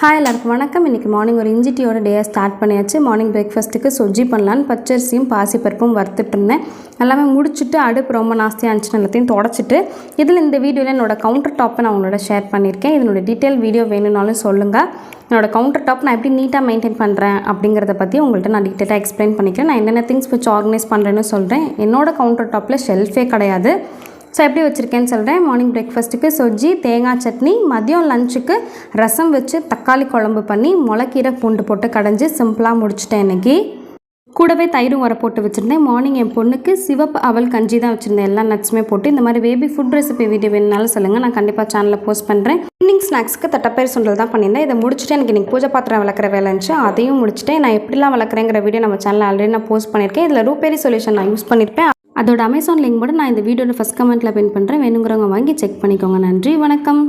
Hi எல்லாருக்கும் வணக்கம். இன்றைக்கி மார்னிங் ஒரு இஞ்சி டீயோட டேயை ஸ்டார்ட் பண்ணியாச்சு. மார்னிங் பிரேக்ஃபாஸ்ட்டுக்கு சொஜ்ஜி பண்ணலான்னு பச்சரிசியும் பாசிப்பருப்பும் வறுத்துட்டு இருந்தேன். எல்லாமே முடிச்சுட்டு அடுப்பு ரொம்ப நாஸ்தியாக இருந்துச்சுன்னு எல்லாத்தையும் தொடச்சிட்டு இந்த வீடியோவில் என்னோடய கவுண்டர் டாப்பை நான் உங்களோட ஷேர் பண்ணியிருக்கேன். இதனோட டீட்டெயில் வீடியோ வேணும்னாலும் சொல்லுங்கள். என்னோடய கவுண்டர் டாப் நான் எப்படி நீட்டாக மெயின்டைன் பண்ணுறேன் அப்படிங்கிறத பற்றி உங்கள்கிட்ட நான் டீட்டெயிலாக எக்ஸ்பிளைன் பண்ணிக்கிறேன். நான் என்னென்ன திங்ஸ் வச்சு ஆர்கனைஸ் பண்ணுறேன்னு சொல்கிறேன். என்னோடய கவுண்டர் டாப்பில் ஷெல்ஃபே கிடையாது. ஸோ எப்படி வச்சுருக்கேன்னு சொல்கிறேன். மார்னிங் பிரேக்ஃபாஸ்ட்டுக்கு சொஜ்ஜி, தேங்காய் சட்னி, மதியம் லஞ்சுக்கு ரசம் வச்சு தக்காளி குழம்பு பண்ணி முளைக்கீரை பூண்டு போட்டு கடைஞ்சி சிம்பிளாக முடிச்சிட்டேன். இன்றைக்கி கூடவே தயிரும் வர போட்டு வச்சுருந்தேன். மார்னிங் என் பொண்ணுக்கு சிவப்பு அவல் கஞ்சி தான் வச்சுருந்தேன். எல்லா நட்ஸுமே போட்டு. இந்த மாதிரி பேபி ஃபுட் ரெசிபி வீடியோ வேணுனாலும் சொல்லுங்கள், நான் கண்டிப்பாக சேனலில் போஸ்ட் பண்ணுறேன். ஈவினிங் ஸ்நாக்ஸ்க்கு தட்டப்பயிர் சுண்டல் தான் பண்ணியிருந்தேன். இதை முடிச்சுட்டு எனக்கு இன்றைக்கி பூஜை பாத்திரம் விளக்குற வேலை இருந்துச்சு. அதையும் முடிச்சுட்டு நான் எப்படிலாம் விளக்குறேங்கிற வீடியோ நம்ம சேனலில் ஆல்ரெடி நான் போஸ்ட் பண்ணியிருக்கேன். இதில் ரூபேரி சொல்யூஷன் நான் யூஸ் பண்ணியிருப்பேன். அதோட அமேசான் லிங்க் கூட நான் இந்த வீடியோட ஃபஸ்ட் கமெண்ட்டில் பின் பண்ணுறேன். வேணுங்கிறவங்க வாங்கி செக் பண்ணிக்கோங்க. நன்றி, வணக்கம்.